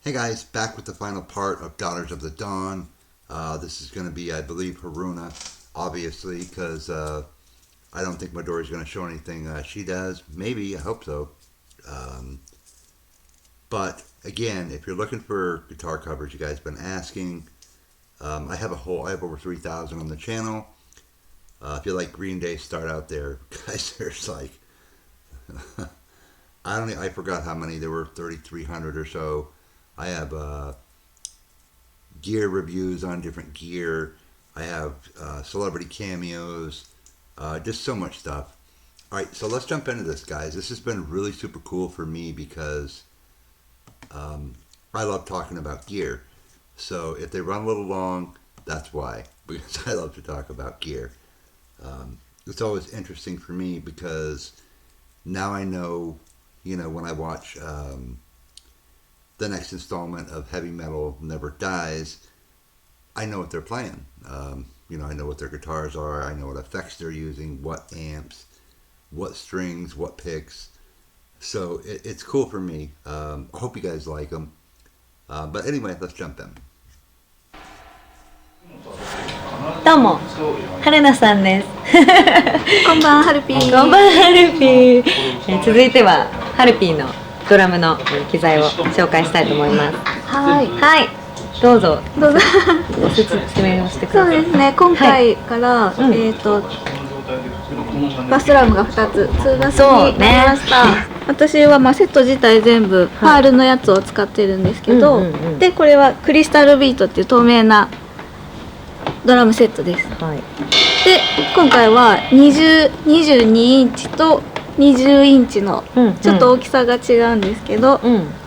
Hey guys, back with the final part of Daughters of the Dawn. This is going to be, I believe, Haruna, obviously, because I don't think Midori's going to show anything she does. Maybe, I hope so. Um, but again, if you're looking for guitar covers, you guys have been asking. I have over 3,000 on the channel. If you like Green Day, start out there, guys. There's like, I forgot how many there were, 3,300 or so. I have gear reviews on different gear. I have celebrity cameos, just so much stuff. All right, so let's jump into this, guys. This has been really super cool for me because I love talking about gear. So if they run a little long, that's why, because I love to talk about gear. It's always interesting for me because now I know, when I watch the next installment of Heavy Metal Never Dies, I know what they're playing. I know what their guitars are. I know what effects they're using, what amps, what strings, what picks. So it's cool for me. I hope you guys like them. But anyway, let's jump in. どうも、はるなさんです。こんばんはるぴー。こんばんはるぴー。続いてははるぴーのドラムの機材を紹介したいと思います。はい。はい、どうぞ。どうぞ。ご説明をしてください。そうですね。今回から、バスドラムが2つ、2バスになりました。私はセット自体全部パールのやつを使ってるんですけど、でこれはクリスタルビートっていう透明なドラムセットです。はい。で今回は22インチと20インチのちょっと大きさが違うんですけど、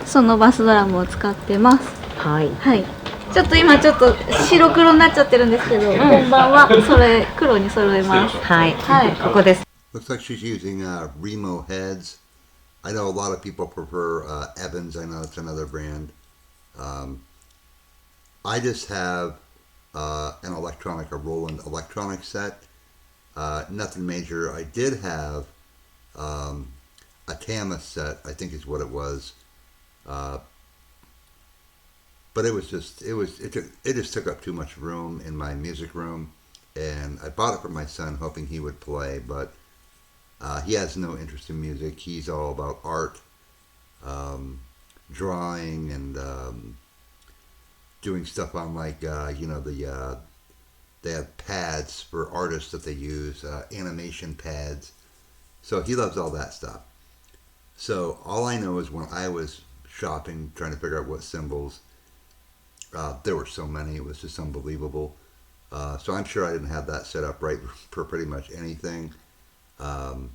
そのバスドラムを使ってます。はい。はい。ちょっと今白黒になっちゃってるんですけど、本番は黒に揃えます。はい。はい。ここです。Looks like she's using Remo heads. I know a lot of people prefer Evans. I know it's another brand. I just have a Roland electronic set. Nothing major. I did have a Tama set, I think is what it was. But it just took up too much room in my music room, and I bought it for my son hoping he would play, but he has no interest in music. He's all about art, drawing, and doing stuff on they have pads for artists that they use, animation pads. So he loves all that stuff. So all I know is when I was shopping, trying to figure out what cymbals, there were so many, it was just unbelievable. So I'm sure I didn't have that set up right for pretty much anything. But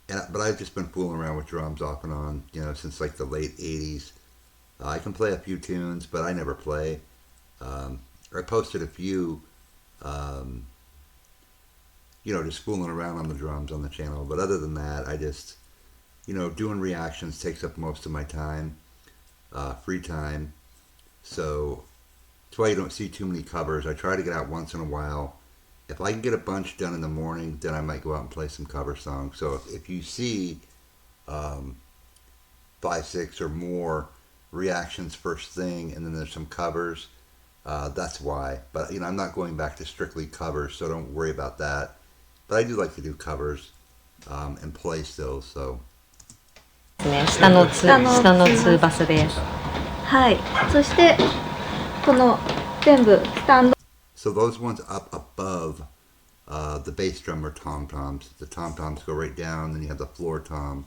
I've just been fooling around with drums off and on, since like the late 80s. I can play a few tunes, but I never play. I posted a few, just fooling around on the drums on the channel. But other than that, I just, doing reactions takes up most of my time, free time. So that's why you don't see too many covers. I try to get out once in a while. If I can get a bunch done in the morning, then I might go out and play some cover songs. So if you see 5, 6 or more reactions first thing, and then there's some covers, that's why. But I'm not going back to strictly covers, so don't worry about that. But I do like to do covers and play still. So 下の2バスです。はい。そしてこの全部スタンド。So those ones up above the bass drum are tom-toms. The tom-toms go right down, then you have the floor tom.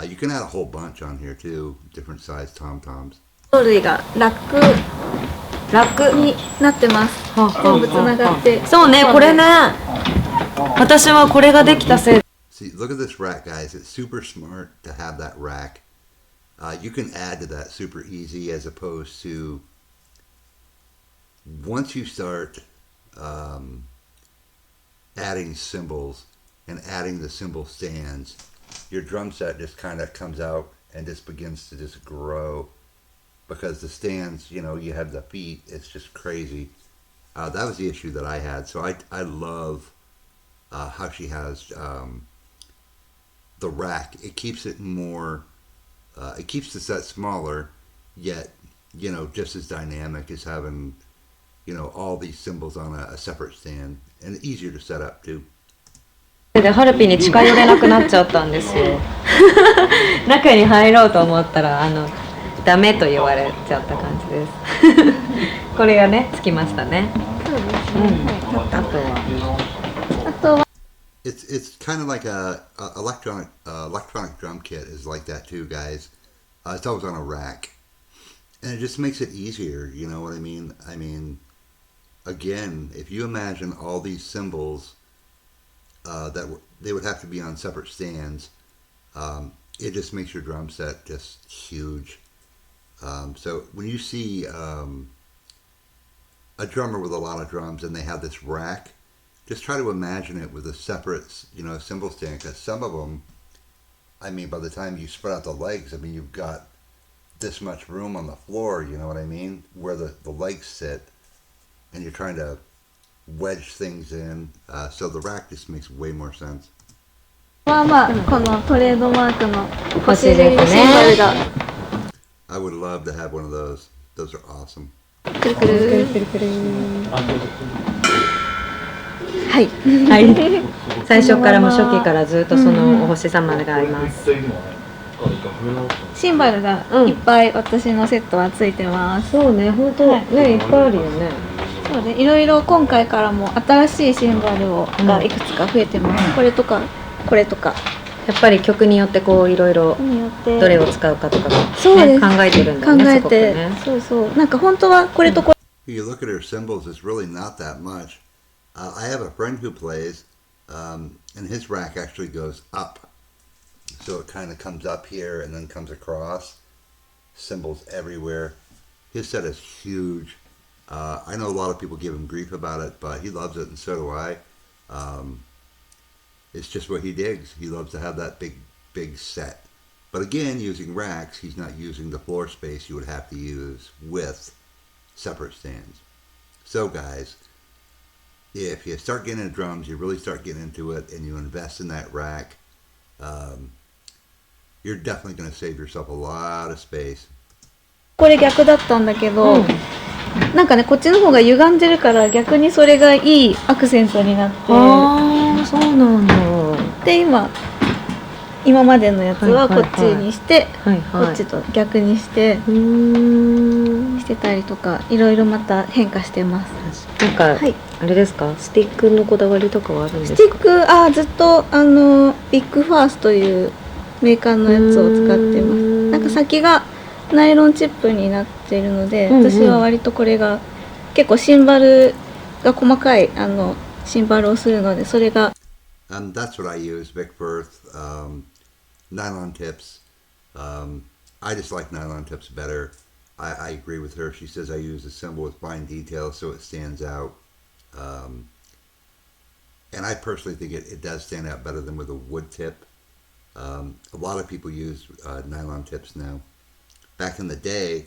You can add a whole bunch on here too, different size tom-toms. ストーリーがラックになってます。全部つながって。そうね、これね。私はこれができたせい。See, look at this rack, guys. It's super smart to have that rack. You can add to that super easy, as opposed to once you start adding cymbals and adding the cymbal stands, your drum set just kind of comes out and just begins to just grow, because the stands, you have the feet, it's just crazy. That was the issue that I had. So I love how she has the rack. It keeps it more, it keeps the set smaller, yet, just as dynamic as having, all these cymbals on a separate stand and easier to set up too. でハルピーに近寄れなくなっちゃったんですよ。中に入ろうと思ったらダメと言われちゃった感じです。これがねつきましたね。そうですね。あとは It's kind of like a electronic drum kit is like that too, guys. It's always on a rack, and it just makes it easier. You know what I mean? I mean, again, if you imagine all these cymbals they would have to be on separate stands, it just makes your drum set just huge. So when you see a drummer with a lot of drums and they have this rack, just try to imagine it with a separate, cymbal stand, because some of them, I mean, by the time you spread out the legs, I mean, you've got this much room on the floor, you know what I mean, where the legs sit, and you're trying to wedge things in, so the rack just makes way more sense. このトレードマークの星シンバルが I would love to have one of those. Those are awesome. くるくるはい、はい、最初からも初期からずっとそのお星様があります。シンバルがいっぱい私のセットはついてます。そうね、本当、ね、いっぱいあるよね。そうで、いろいろ今回からも新しいシンバルがいくつか増えてます。これとかこれとか。やっぱり曲によってこういろいろどれを使うかとかが、ね、考えてるんだよね。考えて、そうそう。なんか本当はこれとこれ。You look at her cymbals, it's really not that much. I have a friend who plays, and his rack actually goes up. So it kind of comes up here and then comes across. Cymbals everywhere. His set is huge. I know a lot of people give him grief about it, but he loves it, and so do I. It's just what he digs. He loves to have that big set. But again, using racks, he's not using the floor space you would have to use with separate stands. So guys, if you start getting into drums, you really start getting into it, and you invest in that rack, you're definitely going to save yourself a lot of space. これ逆だったんだけど、なんかね、こっちの方が歪んでるから逆にそれがいいアクセントになって、ああ、そうなんだ。で今までのやつはこっちにして、こっちと逆にしてしてたりとか、いろいろまた変化してます。なんか、はい、あれですか、スティックのこだわりとかはあるんですか？スティック、ずっとビッグファースというメーカーのやつを使ってます。なんか先がナイロンチップになっているので、私は割とこれが結構シンバルが細かいシンバルをするので、それが。That's what I use, Vic Firth, nylon tips. I just like nylon tips better. I agree with her. She says I use a cymbal with fine detail so it stands out. And I personally think it does stand out better than with a wood tip. A lot of people use nylon tips now. Back in the day,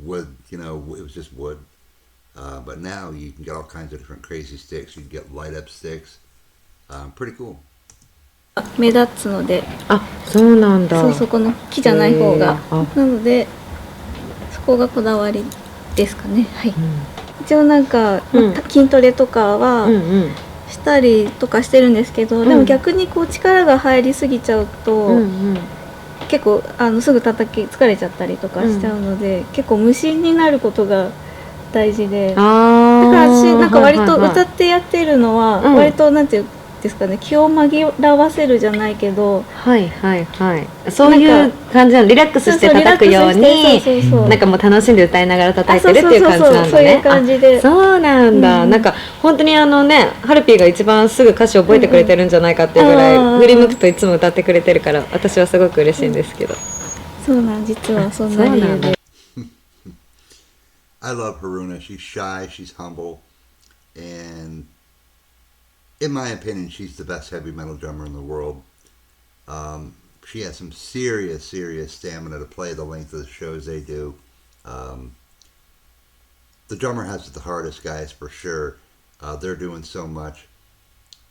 wood, it was just wood. But now you can get all kinds of different crazy sticks. You can get light up sticks. Pretty cool. 目立つので、そうなんだ。そこの木じゃない方が、なのでそこがこだわりですかね。はい。一応なんか、筋トレとかはしたりとかしてるんですけど、でも逆にこう力が入りすぎちゃうと、結構すぐ疲れちゃったりとかしちゃうので、結構無心になることが大事で、だから私なんか割と歌ってやってるのは、割となんていうですかね、気を紛らわせるじゃないけど、そういう感じのリラックスして叩くように、なんかもう楽しんで歌いながら叩いてるっていう感じなんだね。そういう感じで。そうなんだ。なんか本当にね、ハルピーが一番すぐ歌詞を覚えてくれてるんじゃないかっていうぐらい振り向くといつも歌ってくれてるから、私はすごく嬉しいんですけど。そうなん、実はそんな理由で。I love Haruna. She's shy, she's humble, and in my opinion, she's the best heavy metal drummer in the world. She has some serious stamina to play the length of the shows they do. The drummer has it the hardest, guys, for sure. They're doing so much.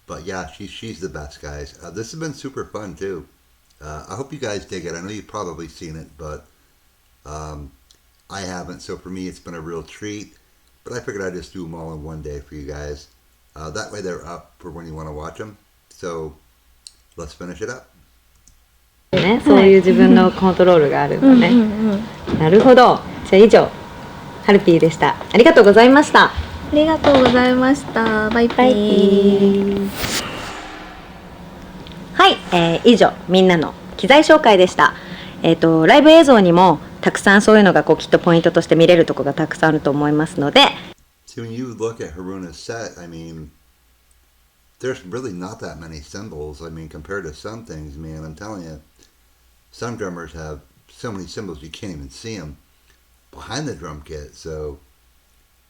But yeah, she's the best, guys. This has been super fun, too. I hope you guys dig it. I know you've probably seen it, but I haven't, so for me it's been a real treat. But I figured I'd just do them all in one day for you guys. That way they're up for when you want to watch them. So let's finish it up. ね、そういう自分のコントロールがあるんだね。なるほど。じゃあ以上、ハルピーでした。ありがとうございました。ありがとうございました。バイバイ。はい、以上みんなの機材紹介でした。ライブ映像にもたくさんそういうのがこうきっとポイントとして見れるところがたくさんあると思いますので。See, when you look at Haruna's set, I mean, there's really not that many symbols. I mean, compared to some things, man, I'm telling you, some drummers have so many symbols you can't even see them behind the drum kit. So,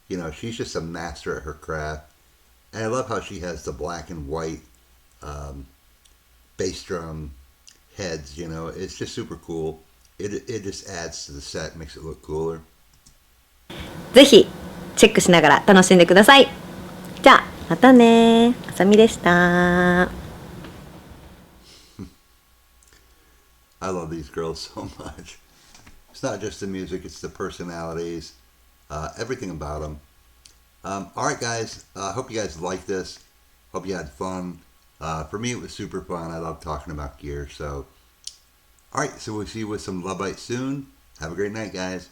you know, she's just a master at her craft. And I love how she has the black and white bass drum heads, you know. It's just super cool. It just adds to the set, makes it look cooler. ぜひチェックしながら楽しんでください。じゃあまたね。あさみでした。I love these girls so much. It's not just the music, it's the personalities, everything about them. All right, guys. Hope you guys liked this. Hope you had fun. For me, it was super fun. I love talking about gear. So, all right. So we'll see you with some Love Bites soon. Have a great night, guys.